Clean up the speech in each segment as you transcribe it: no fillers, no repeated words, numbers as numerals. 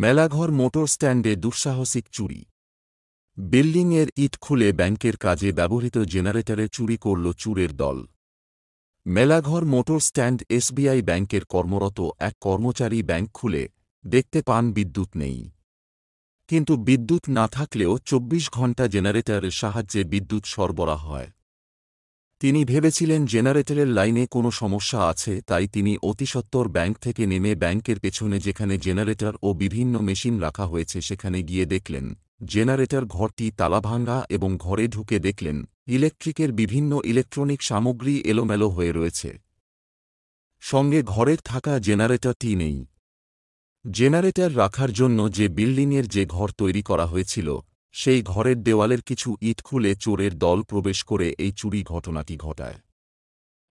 Melaghar motor স্ট্যান্ডে দুঃসাহসিক চুরি। বিল্ডিংয়ের ইট খুলে ব্যাংকের কাজে ব্যবহৃত জেনারেটরে চুরি করল চোরের দল। মেলাঘর মোটর স্ট্যান্ড এসবিআই ব্যাংকের কর্মরত এক কর্মচারী ব্যাংক খুলে দেখতে পান বিদ্যুৎ নেই। কিন্তু বিদ্যুৎ না থাকলেও ২৪ ঘণ্টা জেনারেটরের সাহায্যে বিদ্যুৎ সরবরাহ হয়। তিনি ভেবেছিলেন জেনারেটরের লাইনে কোনো সমস্যা আছে, তাই তিনি অতিসত্বর ব্যাংক থেকে নেমে ব্যাংকের পেছনে যেখানে জেনারেটর ও বিভিন্ন মেশিন রাখা হয়েছে সেখানে গিয়ে দেখলেন জেনারেটর ঘরটি তালাভাঙা এবং ঘরে ঢুকে দেখলেন ইলেকট্রিকের বিভিন্ন ইলেকট্রনিক সামগ্রী এলোমেলো হয়ে রয়েছে। সঙ্গে ঘরের থাকা জেনারেটরটি নেই। জেনারেটর রাখার জন্য যে বিল্ডিংয়ের যে ঘর তৈরি করা হয়েছিল সেই ঘরের দেওয়ালের কিছু ইট খুলে চোরের দল প্রবেশ করে এই চুরি ঘটনাটি ঘটায়।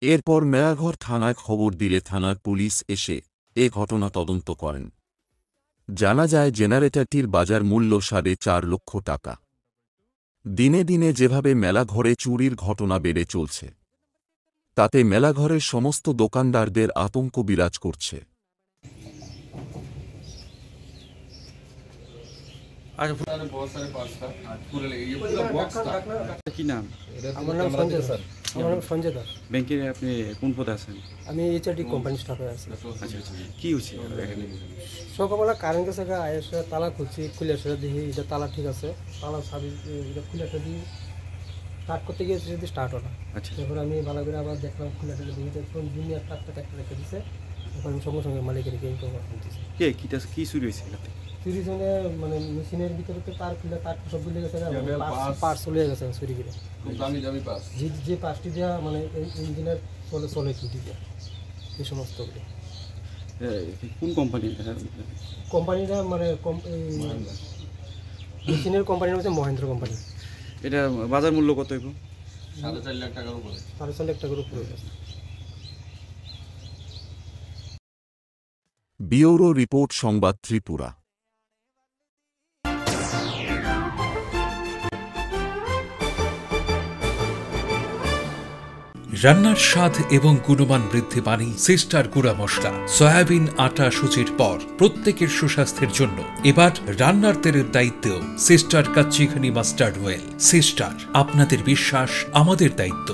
এরপর মেলাঘর থানায় খবর দিলে থানার পুলিশ এসে এ ঘটনা তদন্ত করেন। জানা যায় জেনারেটরটির বাজার মূল্য ৪.৫ লক্ষ টাকা। দিনে দিনে যেভাবে মেলাঘরে চুরির ঘটনা বেড়ে চলছে তাতে মেলাঘরের সমস্ত দোকানদারদের আতঙ্ক বিরাজ করছে। কি নাম? আমার নাম সঞ্জয় স্যার। আমার নাম সঞ্জয় দাস। ব্যাংকে আপনি কোন পদে আছেন? আমি এইচআরডি কোম্পানি স্টাফে আছি। আচ্ছা আচ্ছা, কি হচ্ছে এখানে? সকালবেলা কারেন্ট গেছে, এসে তালা খুলছি, খুলে এসে দেখি এটা তালা ঠিক আছে, তালা সাবি এটা খুলে এসে দিই স্টার্ট করতে গিয়ে যদি স্টার্ট হলো। আচ্ছা, তারপর আমি ভালো করে আবার দেখলাম, খুলে এসে দেখি তখন জুনিয়র একটা রেখে দিচ্ছে। তখন আমি সঙ্গে সঙ্গে মালিকের গিয়ে শুনতেছি কি চুরি হয়েছে? চুরি জন্য মানে মেশিনের ভিতরে তো তার খুলে তার সব খুলে গেছে, পার্স চলে গেছে চুরি করে। যে পার্সটি দেওয়া মানে ইঞ্জিনের চলে কি দিয়ে এই সমস্তগুলো। কোন কোম্পানি? কোম্পানিটা মানে মেশিনের কোম্পানির হচ্ছে মহেন্দ্র কোম্পানি। এটা বাজার মূল্য কত? 4.5 লাখ টাকার উপরে। 4.5 লাখ টাকার উপরে। ব্যুরো রিপোর্ট, সংবাদ ত্রিপুরা। রান্নার স্বাদ এবং গুণমান বৃদ্ধি পানি সিস্টার গুঁড়া মশলা। সয়াবিন আটা সুজির পর প্রত্যেকের সুস্বাস্থ্যের জন্য এবার রান্নার তেলের দায়িত্বেও sister kachi ghani mustard oil. Sister, আপনাদের বিশ্বাস আমাদের দায়িত্ব।